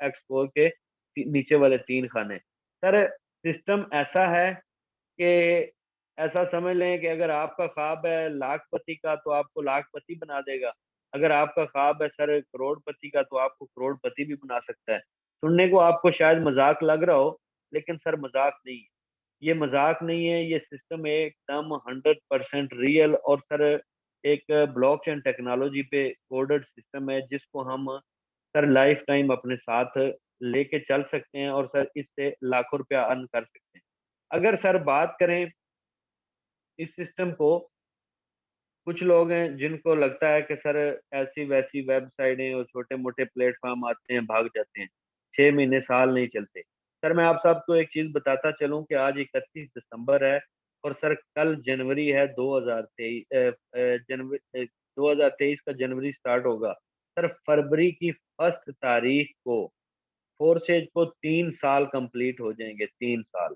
X4 के नीचे वाले 3 खाने। सर सिस्टम ऐसा है कि ऐसा समझ लें कि अगर आपका ख्वाब है लाखपति का, तो आपको लाखपति बना देगा। अगर आपका ख्वाब है सर करोड़पति का, तो आपको करोड़पति भी बना सकता है। सुनने को आपको शायद मजाक लग रहा हो, लेकिन सर मजाक नहीं है। ये मजाक नहीं है, ये सिस्टम एकदम 100% रियल और सर एक ब्लॉकचेन टेक्नोलॉजी पे कोडेड सिस्टम है, जिसको हम सर लाइफ टाइम अपने साथ लेके चल सकते हैं और सर इससे लाखों रुपया अर्न कर सकते हैं। अगर सर बात करें इस सिस्टम को, कुछ लोग हैं जिनको लगता है कि सर ऐसी वैसी वेबसाइटें और छोटे मोटे प्लेटफॉर्म आते हैं, भाग जाते हैं, 6 महीने साल नहीं चलते। सर मैं आप सबको एक चीज बताता चलूं कि आज 31 दिसंबर है, और सर कल जनवरी है 2023। जनवरी 2023 का जनवरी स्टार्ट होगा। सर फरवरी की 1 तारीख को फोर्सेज को 3 साल कंप्लीट हो जाएंगे, 3 साल।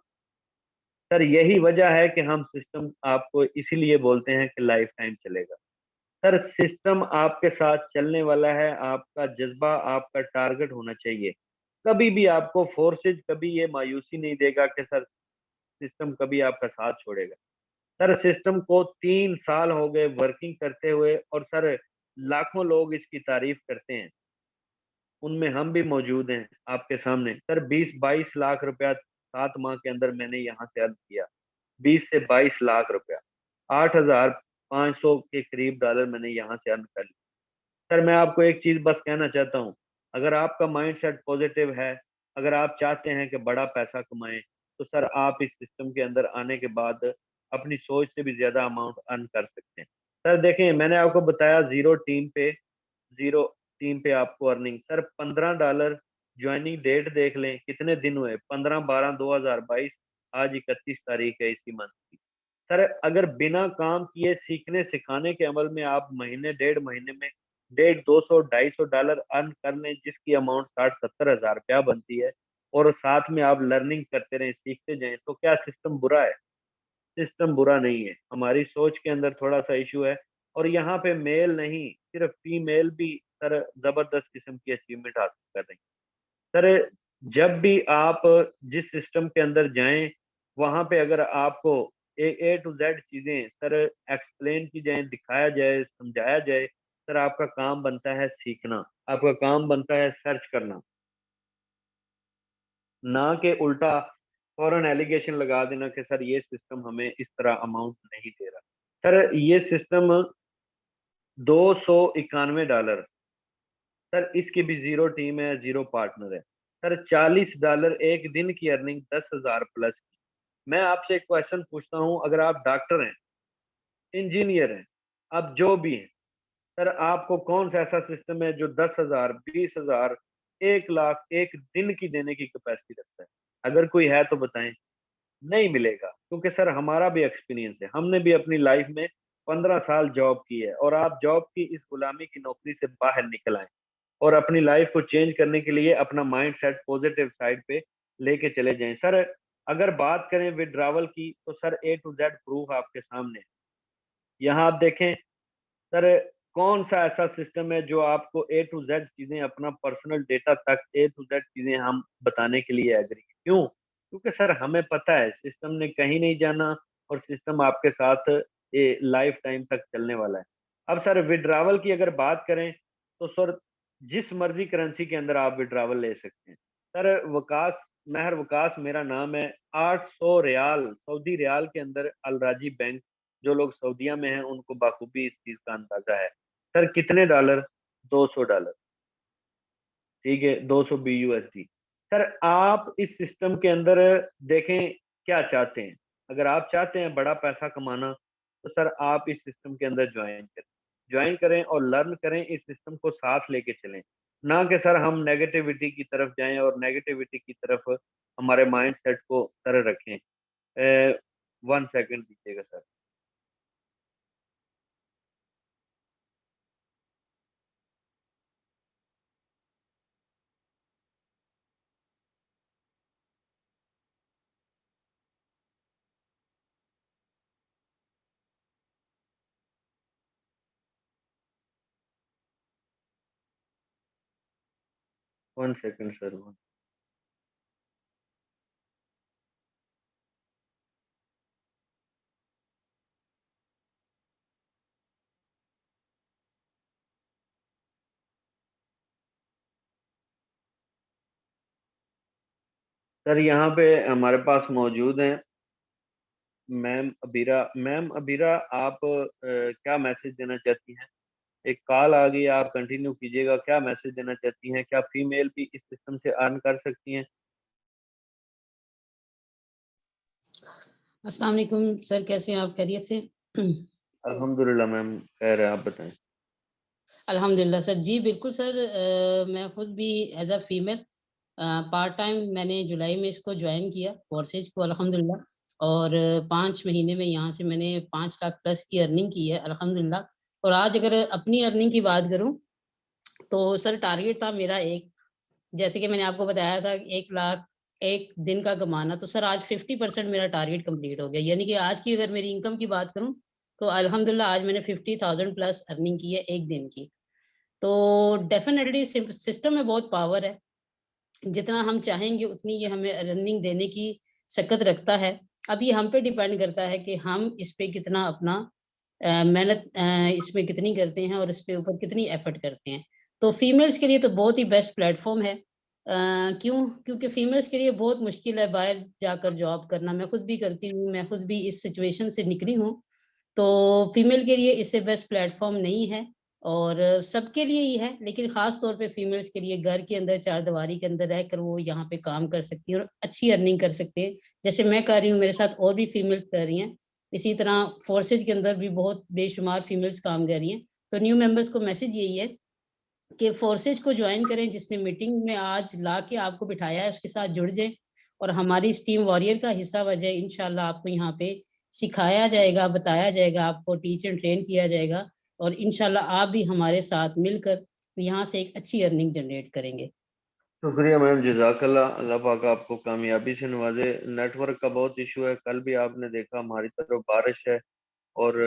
सर यही वजह है कि हम सिस्टम आपको इसीलिए बोलते हैं कि लाइफ टाइम चलेगा। सर सिस्टम आपके साथ चलने वाला है, आपका जज्बा, आपका टारगेट होना चाहिए। कभी भी आपको फोर्सेज कभी ये मायूसी नहीं देगा कि सर सिस्टम कभी आपका साथ छोड़ेगा। सर सिस्टम को 3 साल हो गए वर्किंग करते हुए, और सर लाखों लोग इसकी तारीफ करते हैं, उनमें हम भी मौजूद हैं आपके सामने। सर 20-22 लाख रुपया 7 माह के अंदर मैंने यहाँ से अर्न किया। 20 से 22 लाख रुपया, 8,500 के करीब डॉलर मैंने यहाँ से अर्न कर लिया। सर मैं आपको एक चीज बस कहना चाहता हूँ, अगर आपका माइंड सेट पॉजिटिव है, अगर आप चाहते हैं कि बड़ा पैसा कमाएं, तो सर आप इस सिस्टम के अंदर आने के बाद अपनी सोच से भी ज्यादा अमाउंट अर्न कर सकते हैं। सर देखें, मैंने आपको बताया जीरो टीम पे आपको अर्निंग सर $15। ज्वाइनिंग डेट देख लें कितने दिन हुए, 15/12/2022। आज 31 तारीख है इसी मंथ की। सर अगर बिना काम किए सीखने सिखाने के अमल में आप महीने, 1.5 महीने में 150, 200, 250 डॉलर अर्न कर लें, जिसकी अमाउंट 60-70 हज़ार रुपया बनती है, और साथ में आप लर्निंग करते रहें, सीखते जाएं, तो क्या सिस्टम बुरा है? सिस्टम बुरा नहीं है, हमारी सोच के अंदर थोड़ा सा इशू है। और यहाँ पे मेल नहीं, सिर्फ फीमेल भी सर जबरदस्त किस्म की अचीवमेंट हासिल कर रही हैं। सर जब भी आप जिस सिस्टम के अंदर जाएं, वहां पे अगर आपको ए टू जेड चीजें सर एक्सप्लेन की जाए, दिखाया जाए, समझाया जाए, सर आपका काम बनता है सीखना, आपका काम बनता है सर्च करना, ना कि उल्टा फौरन एलिगेशन लगा देना कि सर ये सिस्टम हमें इस तरह अमाउंट नहीं दे रहा। सर ये सिस्टम $291, सर इसकी भी जीरो टीम है, जीरो पार्टनर है। सर $40 एक दिन की अर्निंग, 10,000 प्लस की। मैं आपसे एक क्वेश्चन पूछता हूँ, अगर आप डॉक्टर हैं, इंजीनियर हैं, आप जो भी हैं, सर आपको कौन सा ऐसा सिस्टम है जो 10,000, 20,000, 1 लाख एक दिन की देने की कैपेसिटी रखता है? अगर कोई है तो बताएं। नहीं मिलेगा, क्योंकि सर हमारा भी एक्सपीरियंस है, हमने भी अपनी लाइफ में 15 साल जॉब की है, और आप जॉब की इस गुलामी की नौकरी से बाहर निकल आए और अपनी लाइफ को चेंज करने के लिए अपना माइंड सेट पॉजिटिव साइड पे लेके चले जाएं। सर अगर बात करें विड्रावल की, तो sir A to Z proof आपके सामने है। यहाँ आप देखें सर, कौन सा ऐसा सिस्टम है जो आपको ए टू जेड चीजें, अपना पर्सनल डेटा तक ए टू जेड चीजें हम बताने के लिए एग्री। क्यों? क्योंकि सर हमें पता है सिस्टम ने कहीं नहीं जाना, और सिस्टम आपके साथ ये लाइफ टाइम तक चलने वाला है। अब सर विड्रावल की अगर बात करें, तो सर जिस मर्जी करेंसी के अंदर आप विड्रावल ले सकते हैं। सर वकास, महर वकास मेरा नाम है। 800 रियाल, सऊदी रियाल के अंदर अलराजी बैंक, जो लोग सऊदीया में हैं उनको बाखूबी इस चीज का अंदाजा है। सर कितने डॉलर? $200। ठीक है, 200 BUSD। सर आप इस सिस्टम के अंदर देखें क्या चाहते हैं। अगर आप चाहते हैं बड़ा पैसा कमाना, तो सर आप इस सिस्टम के अंदर ज्वाइन करें और लर्न करें, इस सिस्टम को साथ लेके चलें। ना कि सर हम नेगेटिविटी की तरफ जाएं और नेगेटिविटी की तरफ हमारे माइंड सेट को सर रखें। 1 सेकंड दीजिएगा sir. One second sir. Sir यहाँ पे हमारे पास मौजूद हैं मैम अबीरा। मैम अबीरा, आप क्या मैसेज देना चाहती हैं? एक कॉल आ गई है, आप कंटिन्यू कीजिएगा। क्या मैसेज देना चाहती हैं? क्या फीमेल भी इस सिस्टम से अर्न कर सकती हैं? अस्सलाम वालेकुम सर, कैसे हैं आप? खैरियत से? अल्हम्दुलिल्लाह मैम, खैर है, आप बताएं। अल्हम्दुलिल्लाह सर। जी बिल्कुल सर, मैं खुद भी as a female part time मैंने जुलाई में इसको ज्वाइन किया फोर्सेज को, अल्हम्दुलिल्लाह। और 5 महीने में यहाँ से मैंने 5 लाख प्लस की अर्निंग की है, अल्हम्दुलिल्लाह। और आज अगर अपनी अर्निंग की बात करूँ, तो सर टारगेट था मेरा एक, जैसे कि मैंने आपको बताया था 1 लाख एक दिन का कमाना, तो सर आज 50% मेरा टारगेट कंप्लीट हो गया। यानी कि आज की अगर मेरी इनकम की बात करूं, तो अल्हम्दुलिल्लाह आज मैंने 50,000 प्लस अर्निंग की है एक दिन की। तो डेफिनेटली सिस्टम में बहुत पावर है, जितना हम चाहेंगे उतनी ये हमें अर्निंग देने की शक्ति रखता है। अब ये हम पे डिपेंड करता है कि हम इस पे कितना अपना मेहनत इसमें कितनी करते हैं और इस पे ऊपर कितनी एफर्ट करते हैं। तो फीमेल्स के लिए तो बहुत ही बेस्ट प्लेटफॉर्म है। क्यों? क्योंकि फीमेल्स के लिए बहुत मुश्किल है बाहर जाकर जॉब करना। मैं खुद भी करती हूँ, मैं खुद भी इस सिचुएशन से निकली हूँ। तो फीमेल के लिए इससे बेस्ट प्लेटफॉर्म नहीं है, और सबके लिए ही है, लेकिन खास तौर पे फीमेल्स के लिए घर के अंदर चारदीवारी के अंदर रहकर वो यहाँ पे काम कर सकती है और अच्छी अर्निंग कर सकते हैं। जैसे मैं कर रही हूँ, मेरे साथ और भी फीमेल्स कर रही हैं। इसी तरह फोर्सेज के अंदर भी बहुत बेशुमार फीमेल्स काम कर रही हैं। तो न्यू मेंबर्स को मैसेज यही है कि फोर्सेज को ज्वाइन करें। जिसने मीटिंग में आज ला के आपको बिठाया है उसके साथ जुड़ जाए और हमारी इस टीम वॉरियर का हिस्सा बन जाए। इंशाल्लाह आपको यहाँ पे सिखाया जाएगा, बताया जाएगा, आपको टीच एंड ट्रेन किया जाएगा, और इंशाल्लाह आप भी हमारे साथ मिलकर यहाँ से एक अच्छी अर्निंग जनरेट करेंगे। शुक्रिया मैम, जज़ाकल्लाह। अल्लाह पाक आपको कामयाबी से नवाजे। नेटवर्क का बहुत इशू है, कल भी आपने देखा हमारी तरफ बारिश है, और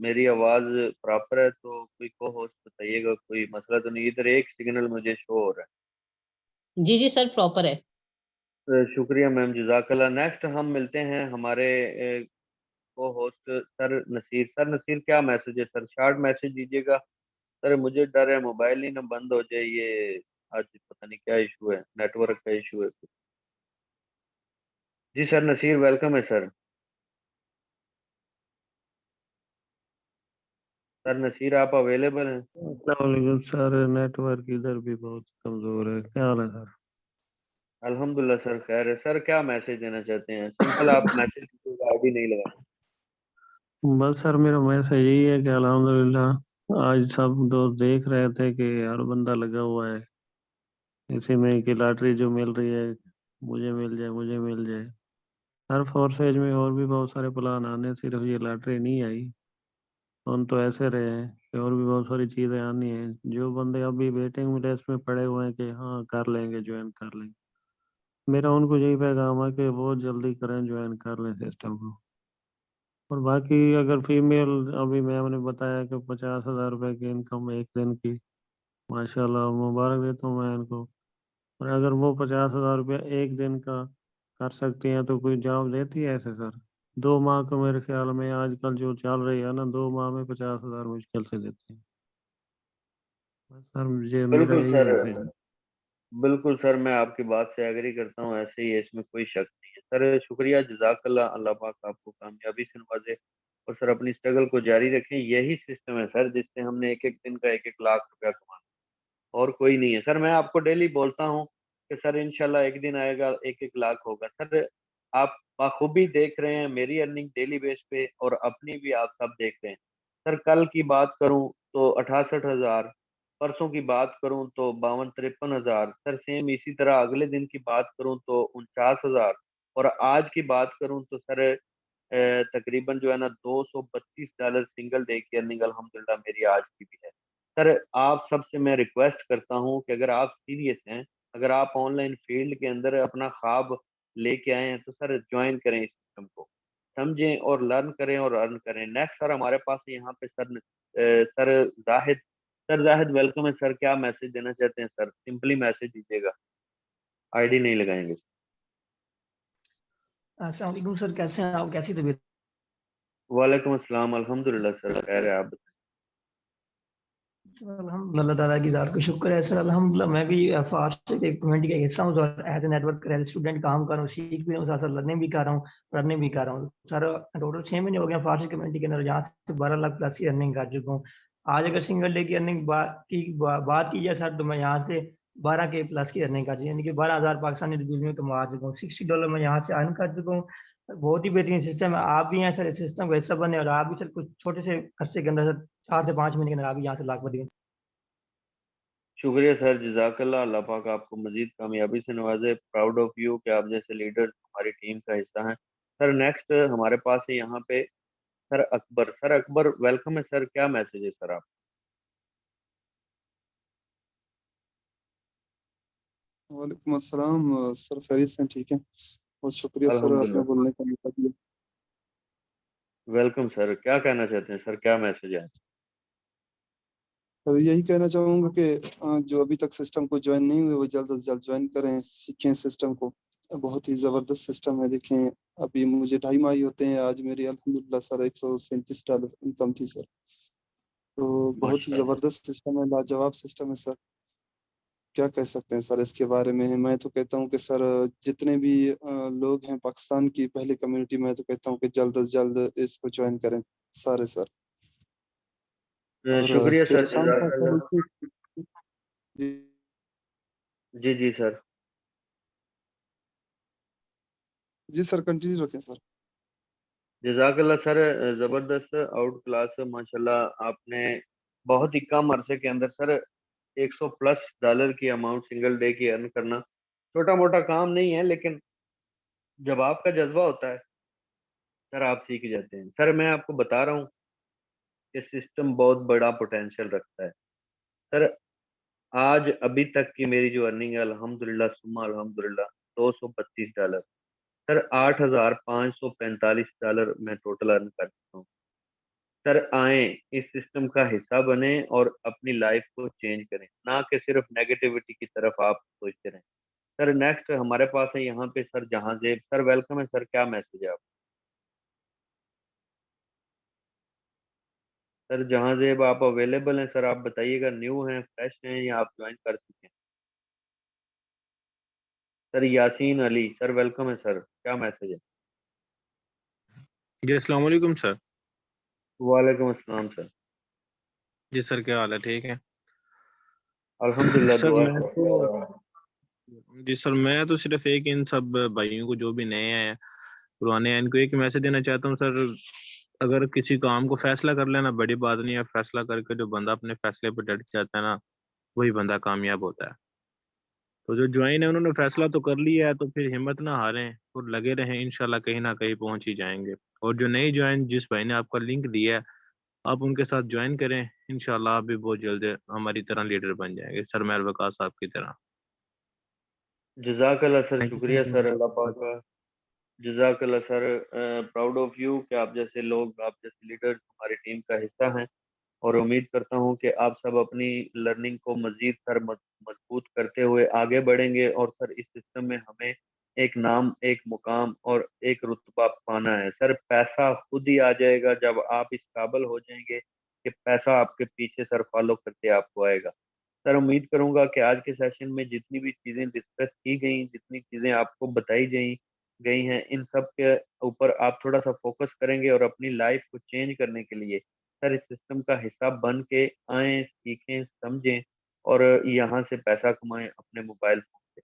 मेरी आवाज़ प्रॉपर है तो कोई को होस्ट बताइएगा, कोई मसला तो नहीं? इधर एक सिग्नल मुझे शो हो रहा जी जी सर, प्रॉपर है। शुक्रिया मैम, जज़ाकल्लाह। नेक्स्ट हम मिलते हैं हमारे को host sir Naseer. Sir Naseer, क्या मैसेज है सर? शॉर्ट मैसेज दीजिएगा। सर मुझे डर है मोबाइल ही ना बंद हो जाए, ये आज पता नहीं क्या इशू है, नेटवर्क का इशू है। जी सर नसीर, वेलकम है सर। सर नसीर, आप अवेलेबल हैं? अस्सलाम सर, नेटवर्क इधर भी बहुत कमजोर है। क्या हाल है सर? अल्हम्दुलिल्लाह सर, खैर है सर। क्या मैसेज देना चाहते हैं? सिंपल आप मैसेज आईडी नहीं लगा। बस सर, मेरा मैसेज यही है कि अल्हम्दुलिल्लाह आज सब दोस्त देख रहे थे कि हर बंदा लगा हुआ है इसी में कि लॉटरी जो मिल रही है मुझे मिल जाए, मुझे मिल जाए। हर फोर्सेज में और भी बहुत सारे प्लान आने, सिर्फ ये लॉटरी नहीं आई। हम तो ऐसे रहे हैं कि और भी बहुत सारी चीजें आनी है। जो बंदे अभी वेटिंग लिस्ट में पड़े हुए हैं कि हाँ कर लेंगे, ज्वाइन कर लेंगे, मेरा उनको यही पैगाम है कि वो जल्दी करें, ज्वाइन कर लें सिस्टम को। और बाकी अगर फीमेल, अभी मैंने बताया कि 50,000 रुपए की इनकम एक दिन की, माशाल्लाह मुबारक देता हूँ मैं इनको। और अगर वो 50,000 रुपया एक दिन का कर सकती हैं तो कोई जॉब देती है ऐसे सर? 2 माह को मेरे ख्याल में आजकल जो चल रही है ना, 2 माह में 50,000 मुश्किल से देती है। बस सर मुझे, मेरा बिल्कुल यही सर, मैसेज है। बिल्कुल सर, मैं आपकी बात से एग्री करता हूँ, ऐसे ही है, इसमें कोई शक नहीं है सर। शुक्रिया, जज़ाकल्लाह, अल्लाह पाक आपको कामयाबी से नवाजे। और सर अपनी स्ट्रगल को जारी रखें, यही सिस्टम है सर जिससे हमने एक एक दिन का 1-1 लाख रुपया कमाना, और कोई नहीं है सर। मैं आपको डेली बोलता हूँ कि सर इंशाल्लाह एक दिन आएगा 1-1 लाख होगा सर। आप बाखूबी देख रहे हैं मेरी अर्निंग डेली बेस पे, और अपनी भी आप सब देख रहे हैं सर। कल की बात करूं तो 68,000, परसों की बात करूं तो 52-53 हजार सर। सेम इसी तरह अगले दिन की बात करूं तो 49,000, और आज की बात करूं तो सर तकरीबन जो है ना $232 सिंगल डे की अर्निंग अल्हम्दुलिल्लाह मेरी आज की भी है सर। आप सबसे मैं रिक्वेस्ट करता हूं कि अगर आप सीरियस हैं, अगर आप ऑनलाइन फील्ड के अंदर अपना ख्वाब लेके आए हैं, तो सर ज्वाइन करें इस सिस्टम को, समझें और लर्न करें और अर्न करें। नेक्स्ट सर हमारे पास है यहाँ पे sir sir Zahid. Sir Zahid welcome है सर, क्या मैसेज देना चाहते हैं सर? सिंपली मैसेज दीजिएगा, आईडी नहीं लगाएंगे। अस्सलाम वालेकुम सर, कैसे हैं आप? कैसी तबीयत? वालेकुम अस्सलाम, अल्हम्दुलिल्लाह सर, खैर है, आप अल्हम्दुलिल्लाह, अल्लाह ताला की ज़ात का शुक्र है सर। अल्हम्दुलिल्लाह मैं भी फास्ट एक कम्युनिटी का हिस्सा हूँ और एज ए नेटवर्क स्टूडेंट काम कर रहा हूँ, सीख भी रहा हूँ, साथ लर्निंग भी कर रहा हूँ, रनिंग भी कर रहा हूँ सर। टोटल 6 महीने हो गए फास्ट कम्युनिटी के अंदर, यहाँ से 12 लाख प्लस की अर्निंग कर चुका हूँ। आज अगर सिंगल डे की अर्निंग बात की जाए सर, तो मैं यहाँ से 12 के प्लस की अर्निंग कर चुकी हूँ, यानी कि 12,000 पाकिस्तानी रुपये में कमा चुका हूँ। $60 मैं यहाँ से अर्न कर चुका हूँ। बहुत ही बेहतरीन सिस्टम है। आप भी हैं सर इस सिस्टम का हिस्सा बने, और आप भी सर कुछ छोटे से खर्चे के अंदर सर 4 से 5 महीने के अंदर आप भी यहाँ से लाखपति। शुक्रिया सर, जज़ाकल्लाह, अल्लाह पाक आपको मजीद कामयाबी से नवाजे। प्राउड ऑफ यू कि आप जैसे लीडर हमारी टीम का हिस्सा हैं सर। नेक्स्ट हमारे पास है यहाँ पे sir Akbar. Sir Akbar welcome है सर, क्या मैसेज है सर आप? वालेकुम अस्सलाम सर, खैरियत से हैं? ठीक है, बहुत शुक्रिया सर, आपने अल्हम्दुलिल्लाह, बोलने का मौका दिया। वेलकम सर, क्या कहना चाहते हैं सर, क्या मैसेज है? सर यही कहना चाहूँगा कि जो अभी तक सिस्टम को ज्वाइन नहीं हुए वो जल्द से जल्द ज्वाइन करें, सीखें सिस्टम को। बहुत ही ज़बरदस्त सिस्टम है। देखें, अभी मुझे 2.5 माह ही होते हैं, आज मेरी अल्हम्दुलिल्लाह सर $137 इनकम थी सर। तो बहुत ही माशाल्लाह, ज़बरदस्त सिस्टम है, लाजवाब सिस्टम है सर। क्या कह सकते हैं सर इसके बारे में? मैं तो कहता हूँ कि सर जितने भी लोग हैं पाकिस्तान की पहली कम्युनिटी, मैं तो कहता हूँ कि जल्द से जल्द इसको ज्वाइन करें सारे सर। और शुक्रिया फिर सर, खाम खा सर जज़ाकल्लाह। इसमें। जी जी जी सर। जी सर, कंटिन्यू रखें सर। जज़ाकल्लाह सर, ज़बरदस्त आउट क्लास माशाल्लाह आपने बहुत ही कम अरसे के अंदर सर $100+ की अमाउंट सिंगल डे की अर्न करना छोटा मोटा काम नहीं है, लेकिन जब आपका जज्बा होता है सर आप सीख जाते हैं सर। मैं आपको बता रहा हूँ कि सिस्टम बहुत बड़ा पोटेंशियल रखता है सर। आज अभी तक की मेरी जो अर्निंग है अल्हम्दुलिल्लाह सुम्मा अल्हम्दुलिल्लाह $232 सर। $8,545 मैं टोटल अर्न कर चुका हूँ सर। आए इस सिस्टम का हिस्सा बने और अपनी लाइफ को चेंज करें, ना कि सिर्फ नेगेटिविटी की तरफ आप सोचते रहें सर। नेक्स्ट हमारे पास है यहाँ पे सर जहांजेब। सर वेलकम है सर, क्या मैसेज है आप? सर जहांजेब आप अवेलेबल हैं सर? आप बताइएगा, न्यू हैं, फ्रेश हैं, या आप ज्वाइन कर चुके हैं? Sir Yasin Ali, sir welcome है सर, क्या मैसेज है? जी अस्सलाम वालेकुम सर। वालेकुम अस्सलाम सर। जी सर, क्या हाल है? ठीक है अल्हम्दुलिल्लाह, सर। दुआ मैं है। तो जी सर, मैं तो सिर्फ एक इन सब भाइयों को जो भी नए हैं पुराने हैं, इनको एक मैसेज देना चाहता हूँ सर। अगर किसी काम को फैसला कर लेना बड़ी बात नहीं है, फैसला करके जो बंदा अपने फैसले पे डट जाता है ना, वही बंदा कामयाब होता है। तो जो ज्वाइन है उन्होंने फैसला तो कर लिया है, तो फिर हिम्मत ना हारें और लगे रहें, इंशाल्लाह कहीं ना कहीं पहुंच ही जाएंगे। और जो नई ज्वाइन, जिस भाई ने आपका लिंक दिया है, आप उनके साथ ज्वाइन करें, इंशाल्लाह आप भी बहुत जल्द हमारी तरह लीडर बन जाएंगे, सर महर वकास साहब की तरह। जज़ाकल्लाह सर, थैंक यू शुक्रिया सर, अल्लाह पाक सर। का जज़ाकल्लाह सर। प्राउड ऑफ यू कि आप जैसे लोग, आप जैसे लीडर्स हमारी टीम का हिस्सा हैं, और उम्मीद करता हूं कि आप सब अपनी लर्निंग को मजीद सर मजबूत करते हुए आगे बढ़ेंगे। और सर इस सिस्टम में हमें एक नाम, एक मुकाम और एक रुतबा पाना है। सर पैसा खुद ही आ जाएगा जब आप इस काबिल हो जाएंगे कि पैसा आपके पीछे सर फॉलो करते आपको आएगा। सर उम्मीद करूंगा कि आज के सेशन में जितनी भी चीज़ें डिस्कस की गई, जितनी चीज़ें आपको बताई गई गई हैं, इन सब के ऊपर आप थोड़ा सा फोकस करेंगे और अपनी लाइफ को चेंज करने के लिए सर इस सिस्टम का हिस्सा बन के आएँ, सीखें, समझें और यहाँ से पैसा कमाएं अपने मोबाइल फोन से।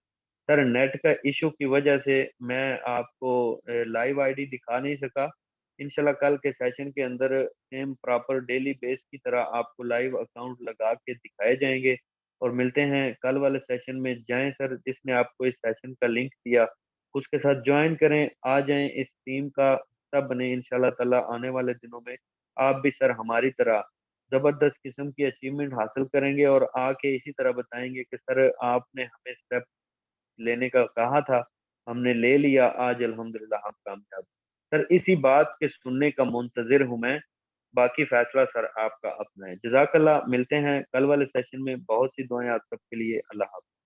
सर नेट का इशू की वजह से मैं आपको लाइव आईडी दिखा नहीं सका। इंशाल्लाह कल के सेशन के अंदर सेम प्रॉपर डेली बेस की तरह आपको लाइव अकाउंट लगा के दिखाए जाएंगे। और मिलते हैं कल वाले सेशन में। जाएं सर, जिसने आपको इस सेशन का लिंक दिया उसके साथ ज्वाइन करें, आ जाएं, इस टीम का हिस्सा बने। इंशाल्लाह ताला आने वाले दिनों में आप भी सर हमारी तरह जबरदस्त किस्म की अचीवमेंट हासिल करेंगे और आके इसी तरह बताएंगे कि सर आपने हमें स्टेप लेने का कहा था, हमने ले लिया, आज अल्हम्दुलिल्लाह हम कामयाब। सर इसी बात के सुनने का मुंतजिर हूं मैं, बाकी फैसला सर आपका अपना है। जज़ाकल्लाह, मिलते हैं कल वाले सेशन में। बहुत सी दुआएं आप सबके लिए। अल्लाह हाफ़िज़।